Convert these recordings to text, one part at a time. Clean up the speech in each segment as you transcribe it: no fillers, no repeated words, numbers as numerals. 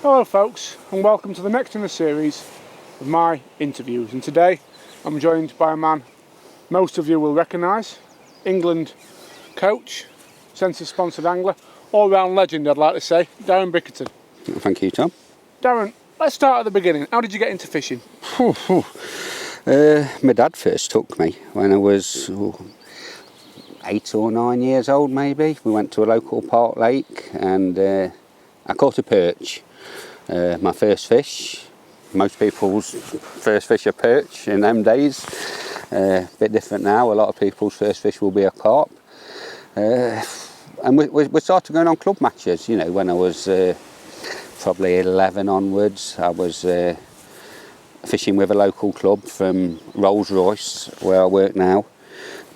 Hello folks, and welcome to the next in the series of my interviews. And today I'm joined by a man most of you will recognise, England coach, centre-sponsored angler, all-round legend I'd like to say, Darran Bickerton. Thank you, Tom. Darran, let's start at the beginning. How did you get into fishing? My dad first took me when I was 8 or 9 years old maybe. We went to a local park lake and I caught a perch. My first fish. Most people's first fish are perch in them days. Bit different now. A lot of people's first fish will be a carp. And we started going on club matches, you know, when I was probably 11 onwards. I was fishing with a local club from Rolls-Royce, where I work now.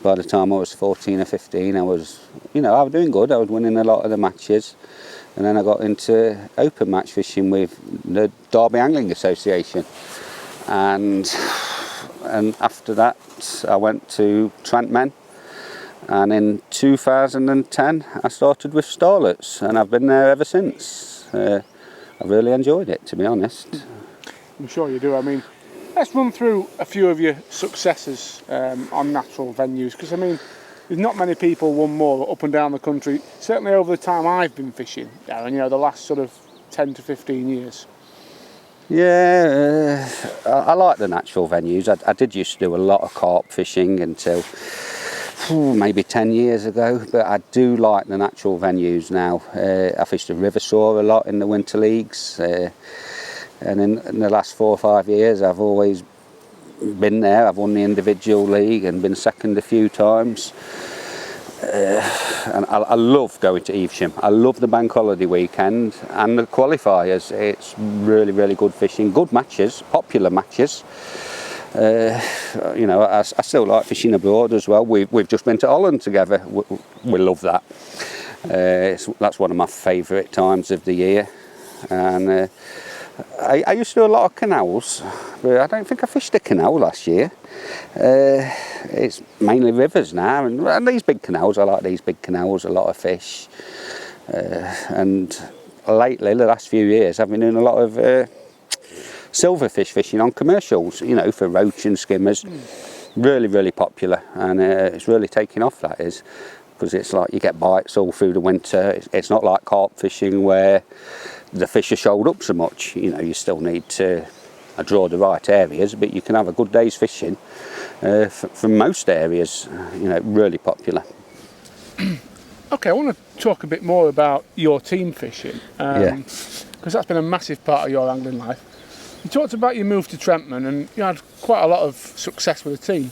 By the time I was 14 or 15, I was doing good. I was winning a lot of the matches. And then I got into open match fishing with the Derby Angling Association. And after that, I went to Trentmen. And in 2010, I started with Starlets, and I've been there ever since. I've really enjoyed it, to be honest. I'm sure you do. I mean, let's run through a few of your successes on natural venues, because I mean, there's not many people won more up and down the country, certainly over the time I've been fishing, Darran, you know, the last sort of 10 to 15 years. Yeah, I like the natural venues. I did used to do a lot of carp fishing until maybe 10 years ago, but I do like the natural venues now. I fished the River Soar a lot in the winter leagues, and in the last 4 or 5 years I've always been there. I've won the individual league and been second a few times. And I love going to Evesham. I love the bank holiday weekend and the qualifiers. It's really, really good fishing, good matches, popular matches. You know, I still like fishing abroad as well. We've just been to Holland together. We love that. That's one of my favourite times of the year. And I used to do a lot of canals, but I don't think I fished a canal last year. It's mainly rivers now, and these big canals, I like these big canals, a lot of fish. And lately, the last few years, I've been doing a lot of silverfish fishing on commercials, you know, for roach and skimmers. Really, really popular, and it's really taking off, that is, because it's like you get bites all through the winter. It's not like carp fishing where the fish are shoaled up so much. You know, you still need to draw the right areas, but you can have a good day's fishing from most areas. You know, really popular. Okay, I want to talk a bit more about your team fishing, because that's been a massive part of your angling life. You talked about your move to Trentmen, and you had quite a lot of success with the team.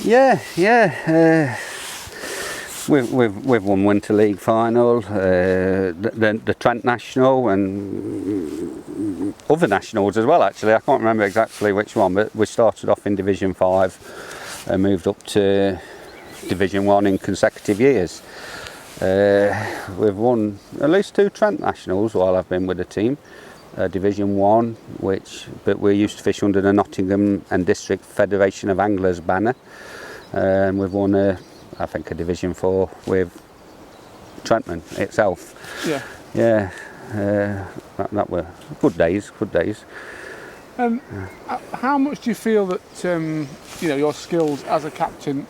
Yeah. We've won Winter League final, the Trent National, and other nationals as well. Actually, I can't remember exactly which one, but we started off in Division 5 and moved up to Division 1 in consecutive years. We've won at least 2 Trent Nationals while I've been with the team. Division 1, but we used to fish under the Nottingham and District Federation of Anglers banner. We've won I think a Division 4 with Trentmen itself. Yeah. That were good days. How much do you feel that you know, your skills as a captain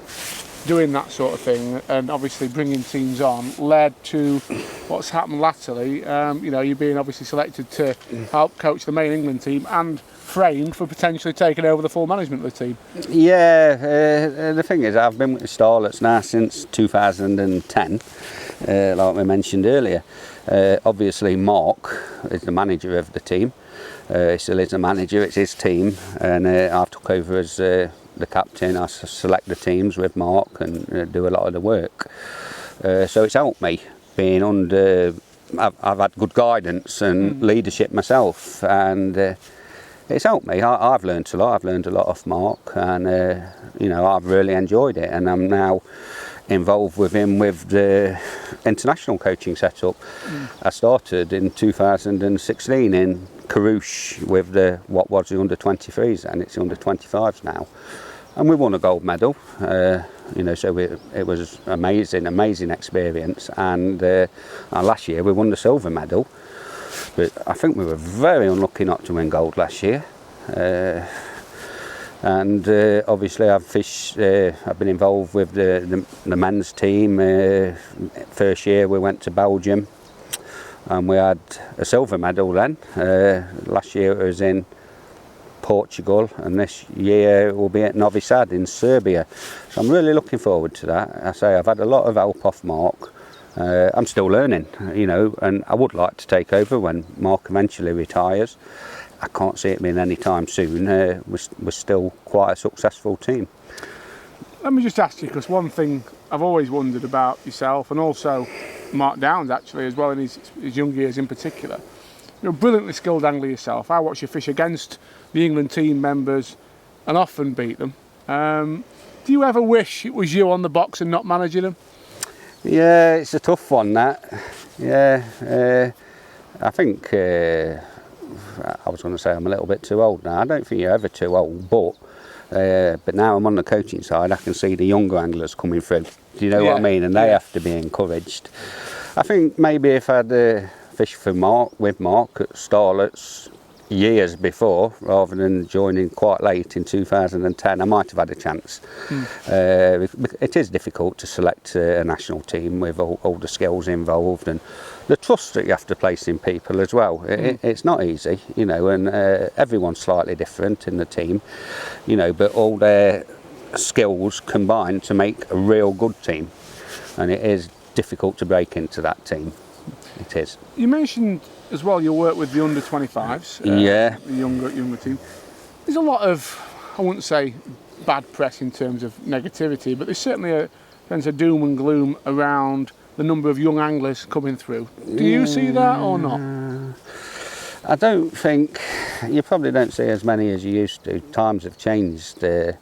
doing that sort of thing, and obviously bringing teams on, led to what's happened latterly? You know, you being obviously selected to help coach the main England team and framed for potentially taking over the full management of the team. Yeah, the thing is, I've been with the Starlets now since 2010, like we mentioned earlier. Obviously Mark is the manager of the team. He still is the manager, it's his team, and I've took over as the captain. I select the teams with Mark and do a lot of the work. So it's helped me being under. I've had good guidance and leadership myself, and it's helped me. I've learned a lot. I've learned a lot off Mark, and you know, I've really enjoyed it. And I'm now involved with him with the international coaching setup. I started in 2016 in Carouche with what was the under-23s, and it's the under-25s now. And we won a gold medal. You know, so it was amazing experience. And last year we won the silver medal. but I think we were very unlucky not to win gold last year. And obviously I've been involved with the men's team. First year we went to Belgium and we had a silver medal then. Last year it was in Portugal, and this year it will be at Novi Sad in Serbia. So I'm really looking forward to that. I say I've had a lot of help off Mark. I'm still learning, you know, and I would like to take over when Mark eventually retires. I can't see it being any time soon. We're still quite a successful team. Let me just ask you, because one thing I've always wondered about yourself, and also Mark Downs actually as well, in his young years in particular. You're a brilliantly skilled angler yourself. I watch you fish against the England team members and often beat them. Do you ever wish it was you on the box and not managing them? Yeah, it's a tough one, that. Yeah, I think I was going to say I'm a little bit too old now. I don't think you're ever too old, but now I'm on the coaching side, I can see the younger anglers coming through. Do you know what I mean? And they have to be encouraged. I think maybe if I'd fished for with Mark at Starlet's years before, rather than joining quite late in 2010, I might have had a chance. It is difficult to select a national team with all the skills involved and the trust that you have to place in people as well. It's not easy, you know, and everyone's slightly different in the team, you know, but all their skills combine to make a real good team, and it is difficult to break into that team. It is. You mentioned as well your work with the under 25s, the younger team. There's a lot of, I wouldn't say bad press in terms of negativity, but there's certainly a sense of doom and gloom around the number of young anglers coming through. Do you see that or not? I don't think, you probably don't see as many as you used to. Times have changed. But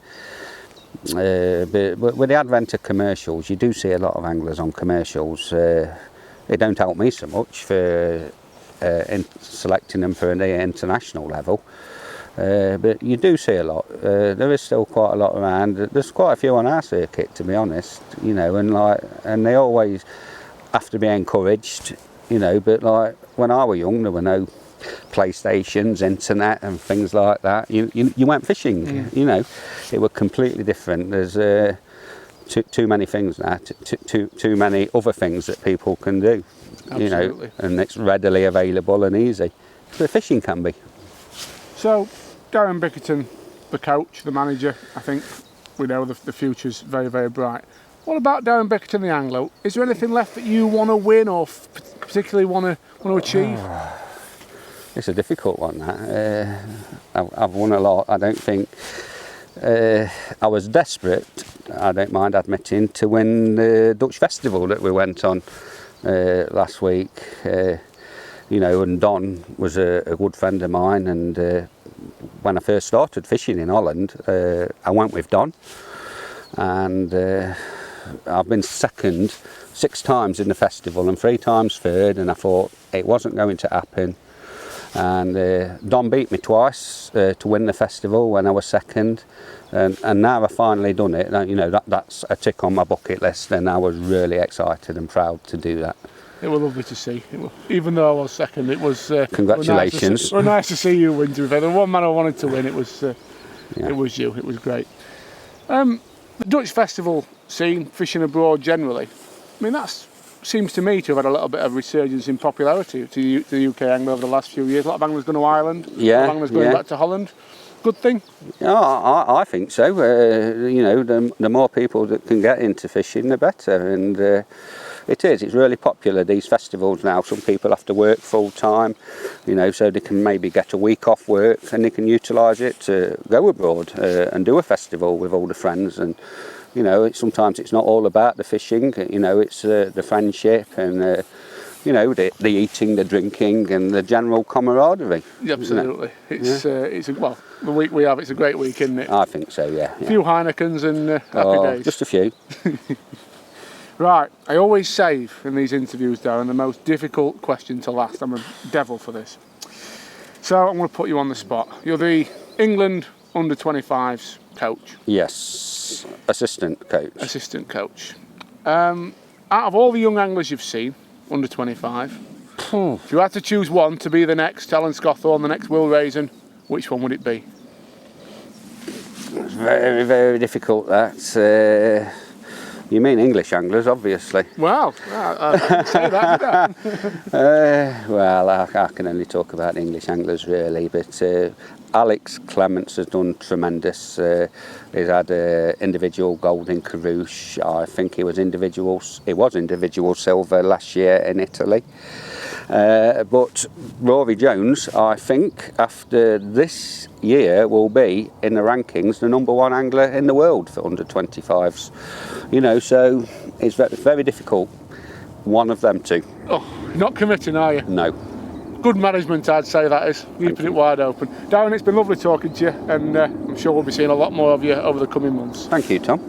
with the advent of commercials, you do see a lot of anglers on commercials. They don't help me so much for selecting them for the international level, but you do see a lot. There is still quite a lot around. There's quite a few on our circuit, to be honest, you know, and they always have to be encouraged, you know. But like when I was young, there were no PlayStations, internet, and things like that. You went fishing, you know. It was completely different. There's too many things now, too many other things that people can do. Absolutely. You know, and it's readily available and easy. The fishing can be. So, Darran Bickerton, the coach, the manager, I think we know the future's very, very bright. What about Darran Bickerton, the angler? Is there anything left that you want to win or particularly want to achieve? It's a difficult one, that. I've won a lot. I don't think... I was desperate, I don't mind admitting, to win the Dutch festival that we went on last week. You know, and Don was a good friend of mine, and when I first started fishing in Holland, I went with Don, and I've been second 6 times in the festival and 3 times third, and I thought it wasn't going to happen. And Don beat me twice to win the festival when I was second, and now I've finally done it. You know, that's a tick on my bucket list, and I was really excited and proud to do that. It was lovely to see. Even though I was second, it was congratulations. It was nice to see you win. To be fair, the one man I wanted to win, it was you. It was great. The Dutch festival scene, fishing abroad generally, I mean, that's seems to me to have had a little bit of resurgence in popularity to the UK angler over the last few years. A lot of anglers going to Ireland, a lot of anglers going back to Holland. Good thing? Yeah, I think so. You know, the more people that can get into fishing, the better. And it's really popular, these festivals now. Some people have to work full time, you know, so they can maybe get a week off work and they can utilise it to go abroad and do a festival with all the friends. And you know, sometimes it's not all about the fishing, you know, it's the friendship and, you know, the eating, the drinking and the general camaraderie. Yeah, absolutely. It's the week we have, it's a great week, isn't it? I think so, yeah. A few Heinekens and happy days. Just a few. Right, I always save in these interviews, Darran, the most difficult question to last. I'm a devil for this. So I'm going to put you on the spot. You're the England under 25s coach. Yes, assistant coach. Assistant coach. Out of all the young anglers you've seen, under 25, If you had to choose one to be the next Alan Scawthorne, the next Will Raisin, which one would it be? Very, very difficult, that. You mean English anglers, obviously. Well, I didn't say that, did I? Well, I can only talk about English anglers, really, but Alex Clements has done tremendous. He's had individual gold in Carouge. I think it was individual silver last year in Italy. But Rory Jones, I think, after this year, will be in the rankings the #1 angler in the world for under 25s. You know, so it's very, very difficult. One of them two. Oh, not committing, are you? No. Good management, I'd say that is. Keeping it wide open. Darran, it's been lovely talking to you, and I'm sure we'll be seeing a lot more of you over the coming months. Thank you, Tom.